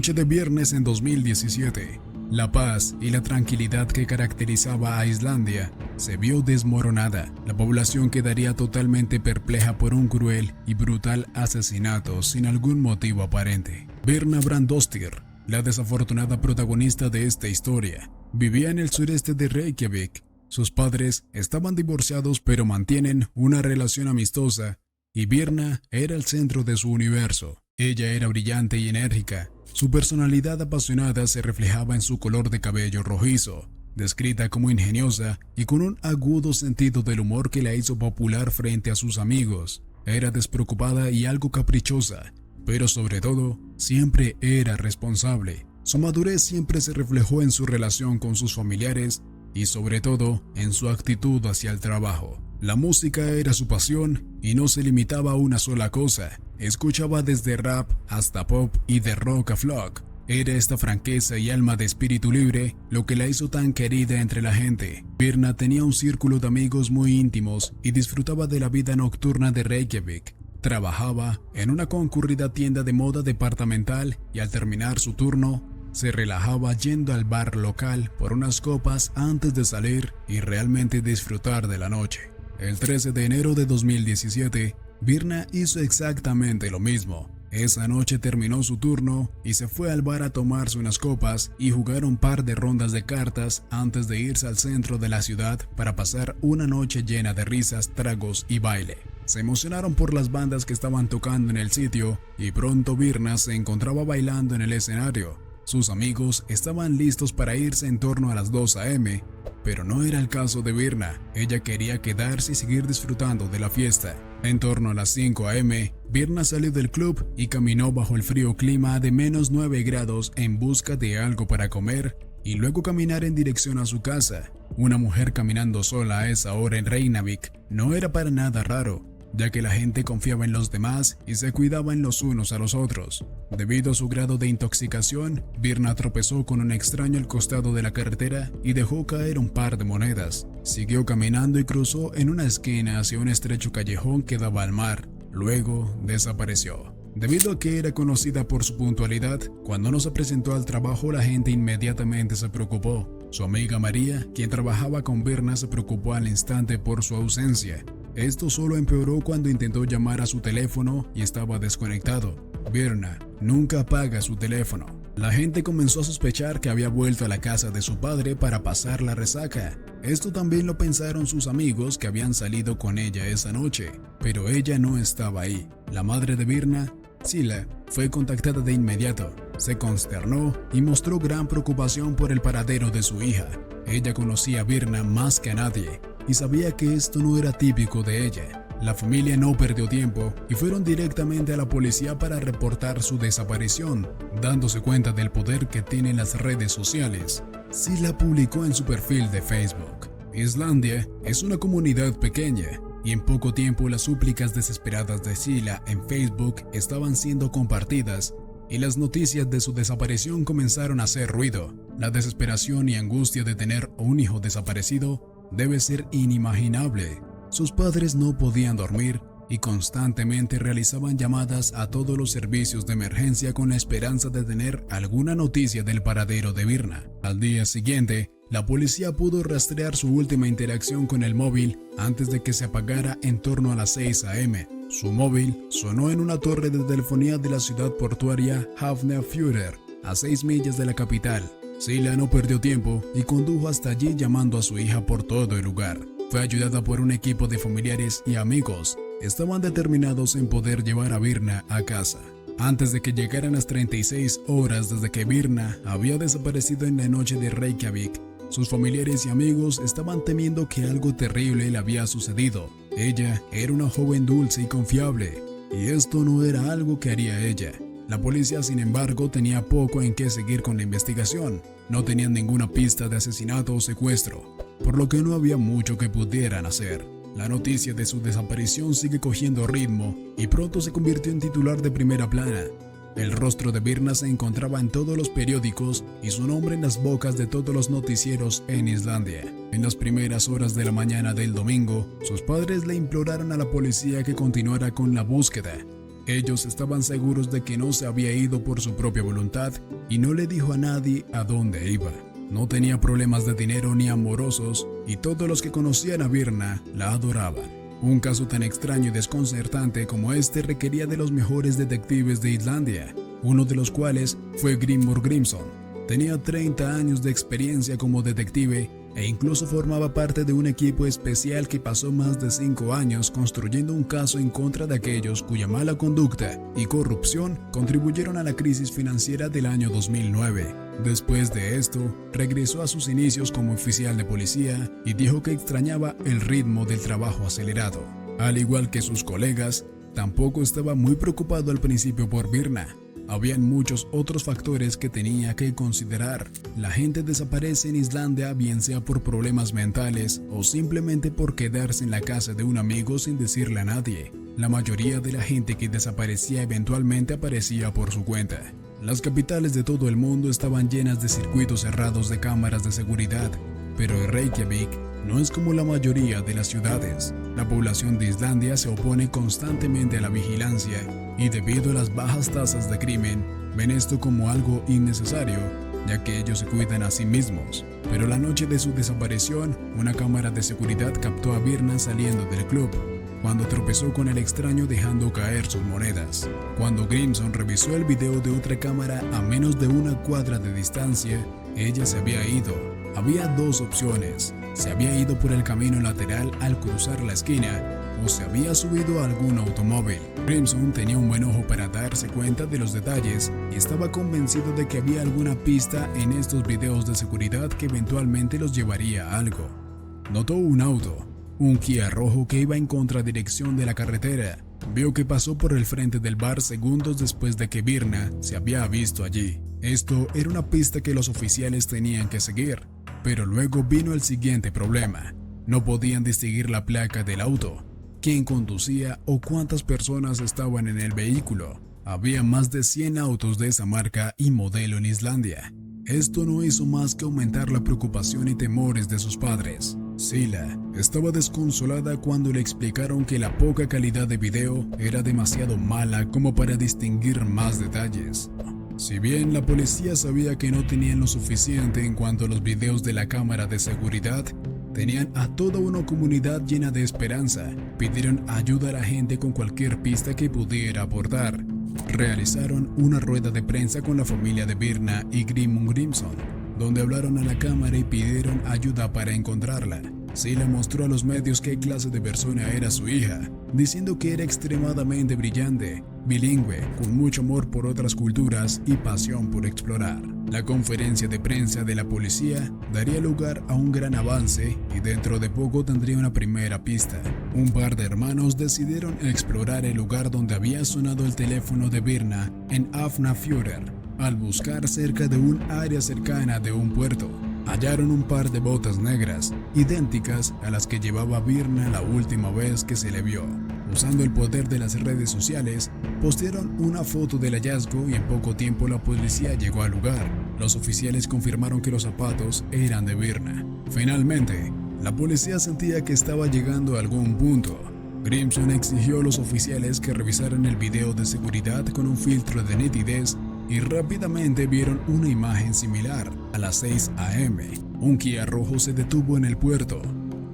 Noche de viernes en 2017, la paz y la tranquilidad que caracterizaba a Islandia se vio desmoronada. La población quedaría totalmente perpleja por un cruel y brutal asesinato sin algún motivo aparente. Birna Brandostir, la desafortunada protagonista de esta historia, vivía en el sureste de Reykjavik. Sus padres estaban divorciados pero mantienen una relación amistosa y Birna era el centro de su universo. Ella era brillante y enérgica. Su personalidad apasionada se reflejaba en su color de cabello rojizo, descrita como ingeniosa y con un agudo sentido del humor que la hizo popular frente a sus amigos. Era despreocupada y algo caprichosa, pero sobre todo, siempre era responsable. Su madurez siempre se reflejó en su relación con sus familiares y sobre todo en su actitud hacia el trabajo. La música era su pasión y no se limitaba a una sola cosa. Escuchaba desde rap hasta pop y de rock a flock. Era esta franqueza y alma de espíritu libre lo que la hizo tan querida entre la gente. Birna tenía un círculo de amigos muy íntimos y disfrutaba de la vida nocturna de Reykjavik. Trabajaba en una concurrida tienda de moda departamental y al terminar su turno, se relajaba yendo al bar local por unas copas antes de salir y realmente disfrutar de la noche. El 13 de enero de 2017, Birna hizo exactamente lo mismo. Esa noche terminó su turno y se fue al bar a tomarse unas copas y jugar un par de rondas de cartas antes de irse al centro de la ciudad para pasar una noche llena de risas, tragos y baile. Se emocionaron por las bandas que estaban tocando en el sitio y pronto Birna se encontraba bailando en el escenario. Sus amigos estaban listos para irse en torno a las 2 a.m., pero no era el caso de Birna. Ella quería quedarse y seguir disfrutando de la fiesta. En torno a las 5 a.m., Birna salió del club y caminó bajo el frío clima de -9 grados en busca de algo para comer y luego caminar en dirección a su casa. Una mujer caminando sola a esa hora en Reykjavik no era para nada raro, ya que la gente confiaba en los demás y se cuidaban los unos a los otros. Debido a su grado de intoxicación, Birna tropezó con un extraño al costado de la carretera y dejó caer un par de monedas. Siguió caminando y cruzó en una esquina hacia un estrecho callejón que daba al mar. Luego desapareció. Debido a que era conocida por su puntualidad, cuando no se presentó al trabajo la gente inmediatamente se preocupó. Su amiga María, quien trabajaba con Birna, se preocupó al instante por su ausencia. Esto solo empeoró cuando intentó llamar a su teléfono y estaba desconectado. Birna nunca apaga su teléfono. La gente comenzó a sospechar que había vuelto a la casa de su padre para pasar la resaca. Esto también lo pensaron sus amigos que habían salido con ella esa noche, pero ella no estaba ahí. La madre de Birna, Sila, fue contactada de inmediato. Se consternó y mostró gran preocupación por el paradero de su hija. Ella conocía a Birna más que a nadie y sabía que esto no era típico de ella. La familia no perdió tiempo y fueron directamente a la policía para reportar su desaparición, dándose cuenta del poder que tienen las redes sociales. Sila publicó en su perfil de Facebook: Islandia es una comunidad pequeña, y en poco tiempo las súplicas desesperadas de Sila en Facebook estaban siendo compartidas y las noticias de su desaparición comenzaron a hacer ruido. La desesperación y angustia de tener un hijo desaparecido debe ser inimaginable. Sus padres no podían dormir y constantemente realizaban llamadas a todos los servicios de emergencia con la esperanza de tener alguna noticia del paradero de Birna. Al día siguiente, la policía pudo rastrear su última interacción con el móvil antes de que se apagara en torno a las 6 a.m. Su móvil sonó en una torre de telefonía de la ciudad portuaria Hafnarfjörður, a 6 millas de la capital. Sila no perdió tiempo y condujo hasta allí llamando a su hija por todo el lugar. Fue ayudada por un equipo de familiares y amigos. Estaban determinados en poder llevar a Birna a casa. Antes de que llegaran las 36 horas desde que Birna había desaparecido en la noche de Reykjavik, sus familiares y amigos estaban temiendo que algo terrible le había sucedido. Ella era una joven dulce y confiable, y esto no era algo que haría ella. La policía, sin embargo, tenía poco en qué seguir con la investigación. No tenían ninguna pista de asesinato o secuestro, por lo que no había mucho que pudieran hacer. La noticia de su desaparición sigue cogiendo ritmo y pronto se convirtió en titular de primera plana. El rostro de Birna se encontraba en todos los periódicos y su nombre en las bocas de todos los noticieros en Islandia. En las primeras horas de la mañana del domingo, sus padres le imploraron a la policía que continuara con la búsqueda. Ellos estaban seguros de que no se había ido por su propia voluntad y no le dijo a nadie a dónde iba. No tenía problemas de dinero ni amorosos y todos los que conocían a Birna la adoraban. Un caso tan extraño y desconcertante como este requería de los mejores detectives de Islandia, uno de los cuales fue Grímur Grímsson. Tenía 30 años de experiencia como detective e incluso formaba parte de un equipo especial que pasó más de 5 años construyendo un caso en contra de aquellos cuya mala conducta y corrupción contribuyeron a la crisis financiera del año 2009. Después de esto, regresó a sus inicios como oficial de policía y dijo que extrañaba el ritmo del trabajo acelerado. Al igual que sus colegas, tampoco estaba muy preocupado al principio por Birna. Habían muchos otros factores que tenía que considerar. La gente desaparece en Islandia bien sea por problemas mentales o simplemente por quedarse en la casa de un amigo sin decirle a nadie. La mayoría de la gente que desaparecía eventualmente aparecía por su cuenta. Las capitales de todo el mundo estaban llenas de circuitos cerrados de cámaras de seguridad, pero Reykjavik no es como la mayoría de las ciudades. La población de Islandia se opone constantemente a la vigilancia y debido a las bajas tasas de crimen, ven esto como algo innecesario, ya que ellos se cuidan a sí mismos. Pero la noche de su desaparición, una cámara de seguridad captó a Birna saliendo del club, cuando tropezó con el extraño dejando caer sus monedas. Cuando Grímsson revisó el video de otra cámara a menos de una cuadra de distancia, ella se había ido. Había dos opciones: se había ido por el camino lateral al cruzar la esquina o se había subido a algún automóvil. Grímsson tenía un buen ojo para darse cuenta de los detalles y estaba convencido de que había alguna pista en estos videos de seguridad que eventualmente los llevaría a algo. Notó un auto, un Kia rojo que iba en contradirección de la carretera. Vio que pasó por el frente del bar segundos después de que Birna se había visto allí. Esto era una pista que los oficiales tenían que seguir, pero luego vino el siguiente problema. No podían distinguir la placa del auto, quién conducía o cuántas personas estaban en el vehículo. Había más de 100 autos de esa marca y modelo en Islandia. Esto no hizo más que aumentar la preocupación y temores de sus padres. Sila estaba desconsolada cuando le explicaron que la poca calidad de video era demasiado mala como para distinguir más detalles. Si bien la policía sabía que no tenían lo suficiente en cuanto a los videos de la cámara de seguridad, tenían a toda una comunidad llena de esperanza. Pidieron ayuda a la gente con cualquier pista que pudiera aportar. Realizaron una rueda de prensa con la familia de Birna y Grímur Grímsson, donde hablaron a la cámara y pidieron ayuda para encontrarla. Sila mostró a los medios qué clase de persona era su hija, diciendo que era extremadamente brillante, bilingüe, con mucho amor por otras culturas y pasión por explorar. La conferencia de prensa de la policía daría lugar a un gran avance y dentro de poco tendría una primera pista. Un par de hermanos decidieron explorar el lugar donde había sonado el teléfono de Birna en Hafnarfjörður. Al buscar cerca de un área cercana de un puerto, hallaron un par de botas negras, idénticas a las que llevaba Birna la última vez que se le vio. Usando el poder de las redes sociales, postearon una foto del hallazgo y en poco tiempo la policía llegó al lugar. Los oficiales confirmaron que los zapatos eran de Birna. Finalmente, la policía sentía que estaba llegando a algún punto. Grímsson exigió a los oficiales que revisaran el video de seguridad con un filtro de nitidez y rápidamente vieron una imagen similar. A las 6 a.m., un Kia rojo se detuvo en el puerto.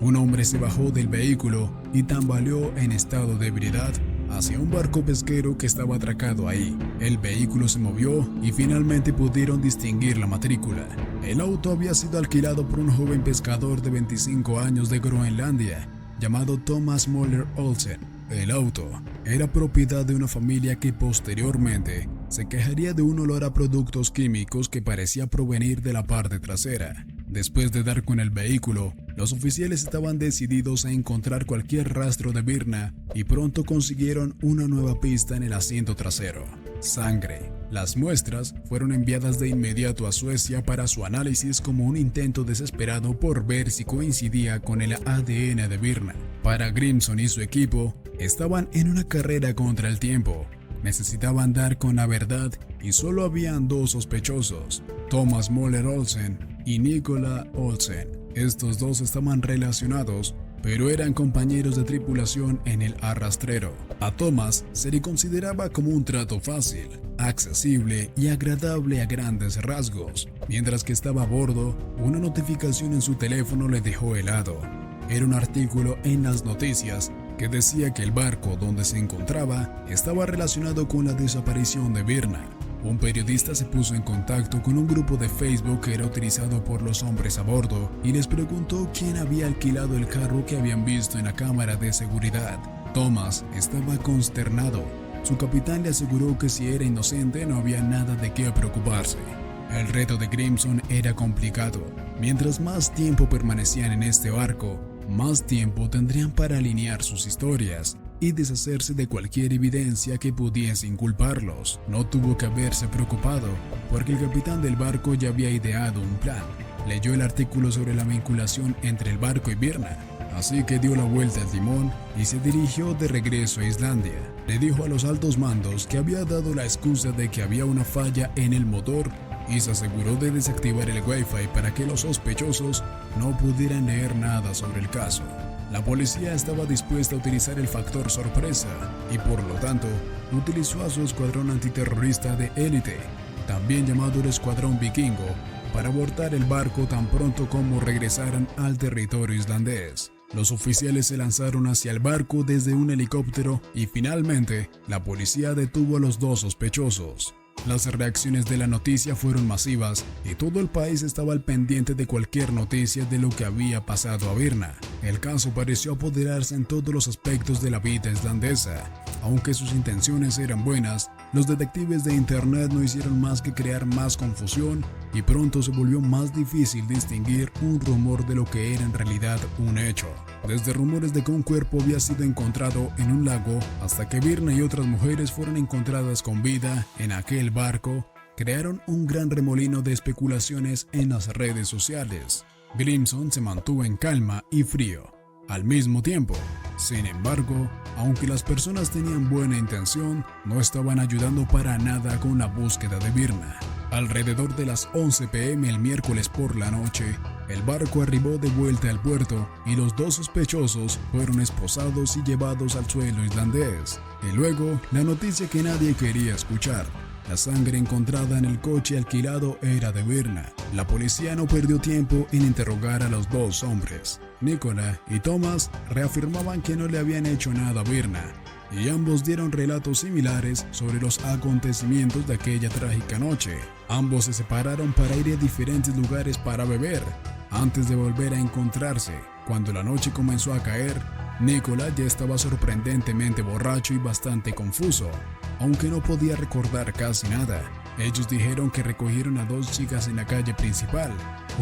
Un hombre se bajó del vehículo y tambaleó en estado de ebriedad hacia un barco pesquero que estaba atracado ahí. El vehículo se movió y finalmente pudieron distinguir la matrícula. El auto había sido alquilado por un joven pescador de 25 años de Groenlandia, llamado Thomas Möller Olsen. El auto era propiedad de una familia que posteriormente se quejaría de un olor a productos químicos que parecía provenir de la parte trasera. Después de dar con el vehículo, los oficiales estaban decididos a encontrar cualquier rastro de Birna y pronto consiguieron una nueva pista en el asiento trasero: sangre. Las muestras fueron enviadas de inmediato a Suecia para su análisis como un intento desesperado por ver si coincidía con el ADN de Birna. Para Grímsson y su equipo, estaban en una carrera contra el tiempo. Necesitaban dar con la verdad y solo habían dos sospechosos: Thomas Möller Olsen y Nicola Olsen. Estos dos estaban relacionados pero eran compañeros de tripulación en el arrastrero. A Thomas se le consideraba como un trato fácil, accesible y agradable a grandes rasgos. Mientras que estaba a bordo, una notificación en su teléfono le dejó helado. Era un artículo en las noticias que decía que el barco donde se encontraba estaba relacionado con la desaparición de Virna. Un periodista se puso en contacto con un grupo de Facebook que era utilizado por los hombres a bordo y les preguntó quién había alquilado el carro que habían visto en la cámara de seguridad. Thomas estaba consternado. Su capitán le aseguró que si era inocente no había nada de qué preocuparse. El reto de Grimson era complicado. Mientras más tiempo permanecían en este barco, más tiempo tendrían para alinear sus historias y deshacerse de cualquier evidencia que pudiese inculparlos. No tuvo que haberse preocupado, porque el capitán del barco ya había ideado un plan. Leyó el artículo sobre la vinculación entre el barco y Virna, así que dio la vuelta al timón y se dirigió de regreso a Islandia. Le dijo a los altos mandos que había dado la excusa de que había una falla en el motor y se aseguró de desactivar el Wi-Fi para que los sospechosos no pudieran leer nada sobre el caso. La policía estaba dispuesta a utilizar el factor sorpresa y por lo tanto utilizó a su escuadrón antiterrorista de élite, también llamado el Escuadrón Vikingo, para abortar el barco tan pronto como regresaran al territorio islandés. Los oficiales se lanzaron hacia el barco desde un helicóptero y finalmente la policía detuvo a los dos sospechosos. Las reacciones de la noticia fueron masivas y todo el país estaba al pendiente de cualquier noticia de lo que había pasado a Virna. El caso pareció apoderarse en todos los aspectos de la vida islandesa. Aunque sus intenciones eran buenas, los detectives de internet no hicieron más que crear más confusión y pronto se volvió más difícil distinguir un rumor de lo que era en realidad un hecho. Desde rumores de que un cuerpo había sido encontrado en un lago hasta que Virna y otras mujeres fueron encontradas con vida en aquel barco, crearon un gran remolino de especulaciones en las redes sociales. Grimson se mantuvo en calma y frío al mismo tiempo. Sin embargo, aunque las personas tenían buena intención, no estaban ayudando para nada con la búsqueda de Virna. Alrededor de las 11 p.m. el miércoles por la noche, el barco arribó de vuelta al puerto y los dos sospechosos fueron esposados y llevados al suelo islandés. Y luego, la noticia que nadie quería escuchar. La sangre encontrada en el coche alquilado era de Virna. La policía no perdió tiempo en interrogar a los dos hombres. Nicola y Thomas reafirmaban que no le habían hecho nada a Virna, y ambos dieron relatos similares sobre los acontecimientos de aquella trágica noche. Ambos se separaron para ir a diferentes lugares para beber, antes de volver a encontrarse. Cuando la noche comenzó a caer, Nicola ya estaba sorprendentemente borracho y bastante confuso, aunque no podía recordar casi nada. Ellos dijeron que recogieron a dos chicas en la calle principal,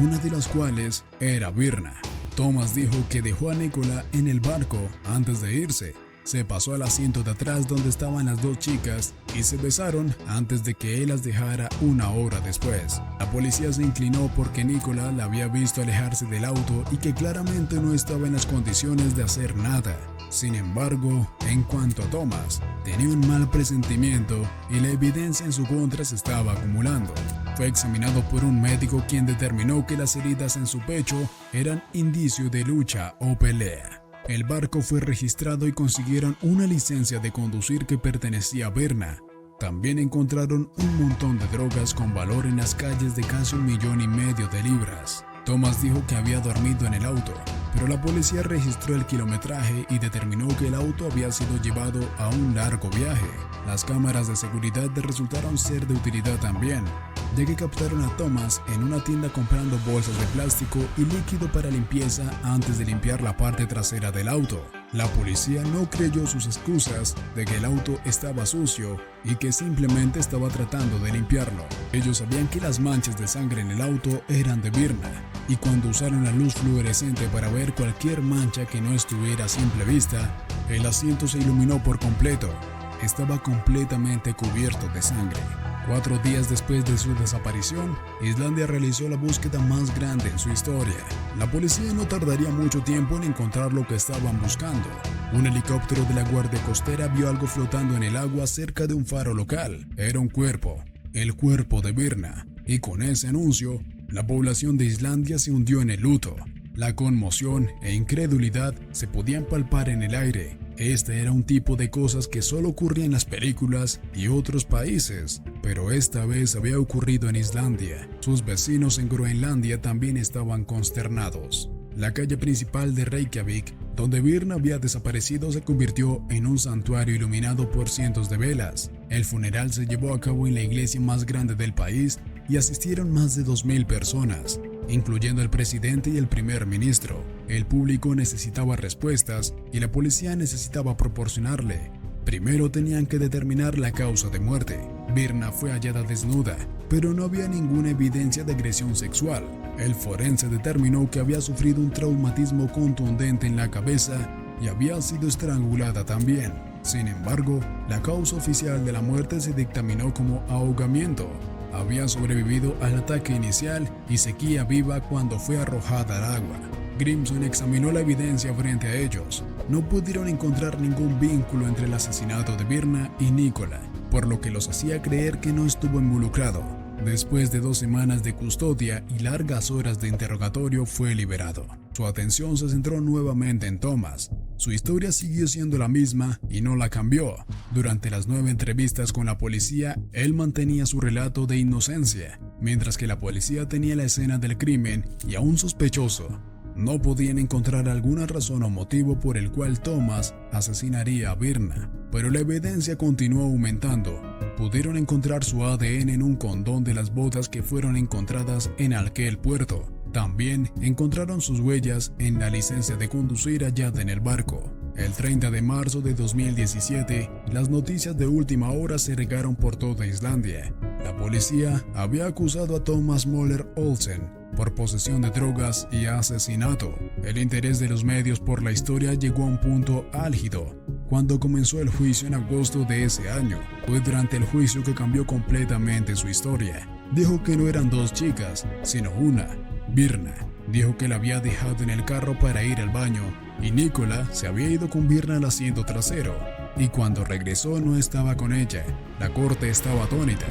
una de las cuales era Virna. Thomas dijo que dejó a Nicola en el barco antes de irse. Se pasó al asiento de atrás donde estaban las dos chicas y se besaron antes de que él las dejara una hora después. La policía se inclinó porque Nicola la había visto alejarse del auto y que claramente no estaba en las condiciones de hacer nada. Sin embargo, en cuanto a Thomas, tenía un mal presentimiento y la evidencia en su contra se estaba acumulando. Fue examinado por un médico quien determinó que las heridas en su pecho eran indicio de lucha o pelea. El barco fue registrado y consiguieron una licencia de conducir que pertenecía a Virna. También encontraron un montón de drogas con valor en las calles de casi 1,5 millones de libras. Thomas dijo que había dormido en el auto, pero la policía registró el kilometraje y determinó que el auto había sido llevado a un largo viaje. Las cámaras de seguridad resultaron ser de utilidad también, ya que captaron a Thomas en una tienda comprando bolsas de plástico y líquido para limpieza antes de limpiar la parte trasera del auto. La policía no creyó sus excusas de que el auto estaba sucio y que simplemente estaba tratando de limpiarlo. Ellos sabían que las manchas de sangre en el auto eran de Virna, y cuando usaron la luz fluorescente para ver cualquier mancha que no estuviera a simple vista, el asiento se iluminó por completo. Estaba completamente cubierto de sangre. 4 días después de su desaparición, Islandia realizó la búsqueda más grande en su historia. La policía no tardaría mucho tiempo en encontrar lo que estaban buscando. Un helicóptero de la Guardia Costera vio algo flotando en el agua cerca de un faro local. Era un cuerpo, el cuerpo de Virna, y con ese anuncio, la población de Islandia se hundió en el luto. La conmoción e incredulidad se podían palpar en el aire. Este era un tipo de cosas que solo ocurría en las películas y otros países, pero esta vez había ocurrido en Islandia. Sus vecinos en Groenlandia también estaban consternados. La calle principal de Reykjavik, donde Birna había desaparecido, se convirtió en un santuario iluminado por cientos de velas. El funeral se llevó a cabo en la iglesia más grande del país y asistieron más de 2000 personas, incluyendo el presidente y el primer ministro. El público necesitaba respuestas y la policía necesitaba proporcionarle. Primero tenían que determinar la causa de muerte. Birna fue hallada desnuda, pero no había ninguna evidencia de agresión sexual. El forense determinó que había sufrido un traumatismo contundente en la cabeza y había sido estrangulada también. Sin embargo, la causa oficial de la muerte se dictaminó como ahogamiento. Había sobrevivido al ataque inicial y seguía viva cuando fue arrojada al agua. Grimson examinó la evidencia frente a ellos. No pudieron encontrar ningún vínculo entre el asesinato de Birna y Nicola, por lo que los hacía creer que no estuvo involucrado. Después de 2 semanas de custodia y largas horas de interrogatorio, fue liberado. Su atención se centró nuevamente en Thomas. Su historia siguió siendo la misma y no la cambió. Durante las 9 entrevistas con la policía, él mantenía su relato de inocencia, mientras que la policía tenía la escena del crimen y a un sospechoso. No podían encontrar alguna razón o motivo por el cual Thomas asesinaría a Birna, pero la evidencia continuó aumentando. Pudieron encontrar su ADN en un condón de las botas que fueron encontradas en aquel puerto. También encontraron sus huellas en la licencia de conducir hallada en el barco. El 30 de marzo de 2017, las noticias de última hora se regaron por toda Islandia. La policía había acusado a Thomas Möller Olsen por posesión de drogas y asesinato. El interés de los medios por la historia llegó a un punto álgido cuando comenzó el juicio en agosto de ese año. Fue durante el juicio que cambió completamente su historia. Dijo que no eran 2 chicas, sino una. Birna dijo que la había dejado en el carro para ir al baño y Nicola se había ido con Birna al asiento trasero, y cuando regresó no estaba con ella. La corte estaba atónita.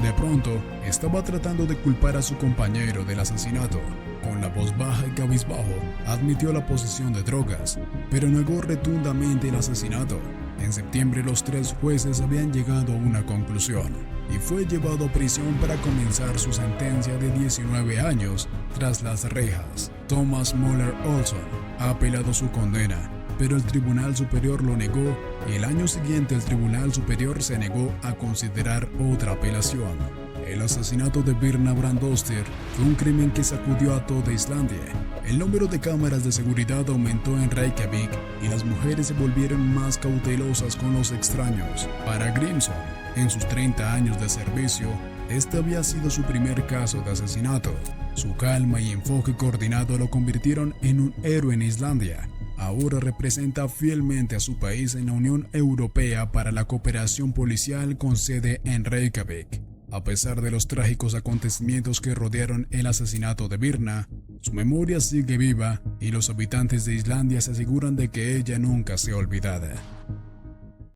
De pronto, estaba tratando de culpar a su compañero del asesinato. Con la voz baja y cabizbajo, admitió la posesión de drogas, pero negó rotundamente el asesinato. En septiembre, los 3 jueces habían llegado a una conclusión y fue llevado a prisión para comenzar su sentencia de 19 años tras las rejas. Thomas Möller Olsen ha apelado su condena, pero el Tribunal Superior lo negó y el año siguiente el Tribunal Superior se negó a considerar otra apelación. El asesinato de Birna Brandoster fue un crimen que sacudió a toda Islandia. El número de cámaras de seguridad aumentó en Reykjavik y las mujeres se volvieron más cautelosas con los extraños. Para Grimson, en sus 30 años de servicio, este había sido su primer caso de asesinato. Su calma y enfoque coordinado lo convirtieron en un héroe en Islandia. Ahora representa fielmente a su país en la Unión Europea para la cooperación policial con sede en Reykjavik. A pesar de los trágicos acontecimientos que rodearon el asesinato de Birna, su memoria sigue viva y los habitantes de Islandia se aseguran de que ella nunca sea olvidada.